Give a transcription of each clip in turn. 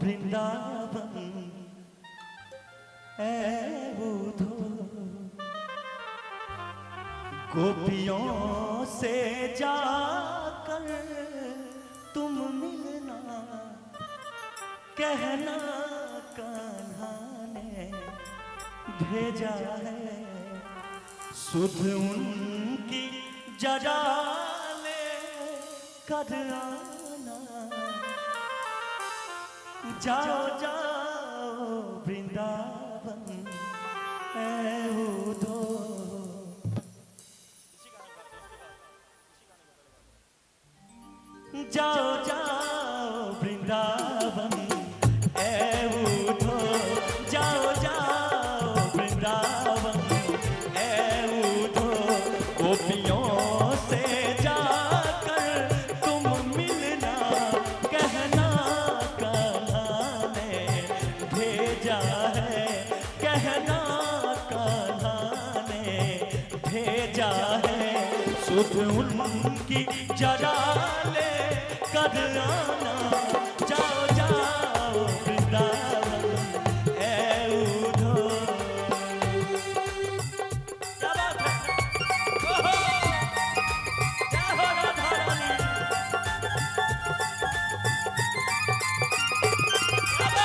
वृंदावन ऐ उधो गोपियों से जाकर तुम मिलना कहना कान्हा ने भेजा है सुध उनकी जरा ले कर आना जाओ जाओ वृंदावन ऐ उधो जाओ जाओ वृंदावन ऐ उधो जाओ जाओ वृंदावन ऐ उधो गोपियों से जाकर तुम मिलना कहना कान्हा ने भेजा है कहना कान्हा ने भेजा है सुध उनकी जरा ले कर आना जाओ जाओ वृंदावन ऐ उधो क्या बात है ओहो क्या हो राधा रानी क्या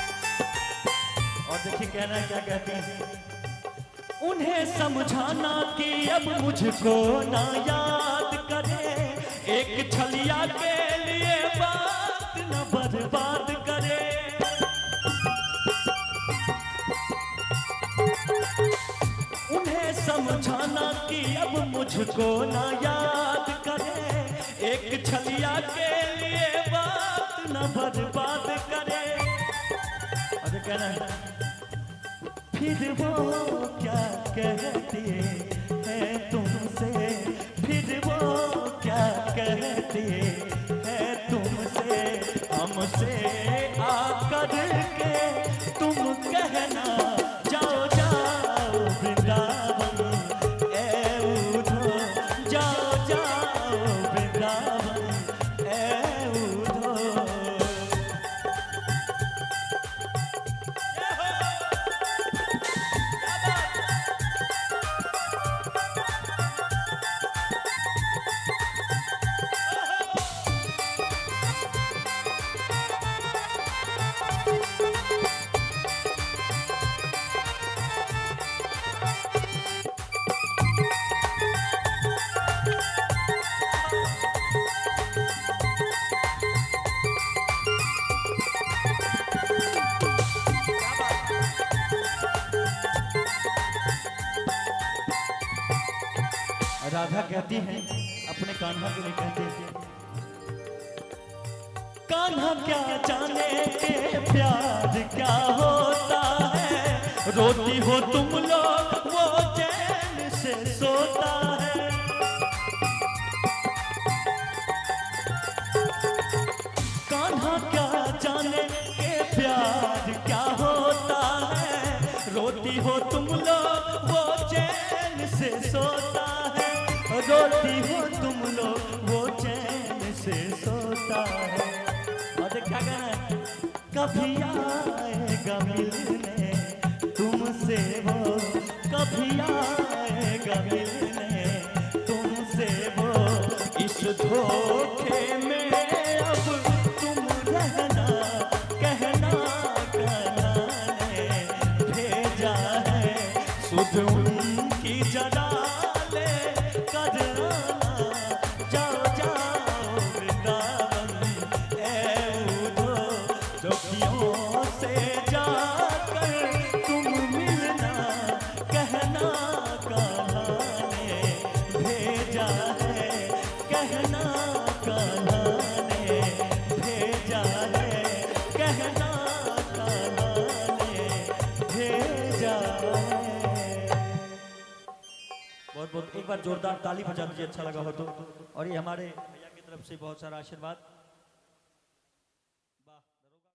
बात कहना क्या कहते हैं उन्हें समझाना कि अब मुझको ना याद करे एक छलिया के लिए बात न बर्बाद करे उन्हें समझाना कि अब मुझको ना याद करे एक छलिया के लिए बात न बर्बाद करे अरे कहना है फिर वो क्या कहती है तुमसे फिर वो क्या कहती है तुमसे हमसे आकर के तुम कहना जाओ जाओ वृंदावन ऐ उधो जाओ जाओ वृंदावन ऐ उधो राधा कहती है अपने कान्हा के लिए कहती है कान्हा क्या जाने के प्यार क्या होता है रोती हो तुम लोग वो चैन से सोता है कान्हा क्या जाने के प्यार क्या होता है रोती हो तुम लोग वो चैन से सोता है रोती हो तुम लोग वो चैन से सोता है और क्या कहना है कभी आएगा मिलने तुमसे वो कभी आएगा मिलने तुमसे वो इस धोखे में अब तुम रहना कहना कान्हा ने भेजा है सुध उनकी जरा जाओ जाओ वृंदावन ऐ उधो जोगियों से जाकर तुम मिलना कहना कान्हा ने भेजा है कहना कान्हा ने भेजा है कहना कान्हा ने भेजा है बहुत बहुत एक बार जोरदार ताली बजा दीजिए अच्छा लगा हो तो और ये हमारे भैया की तरफ से बहुत सारा आशीर्वाद।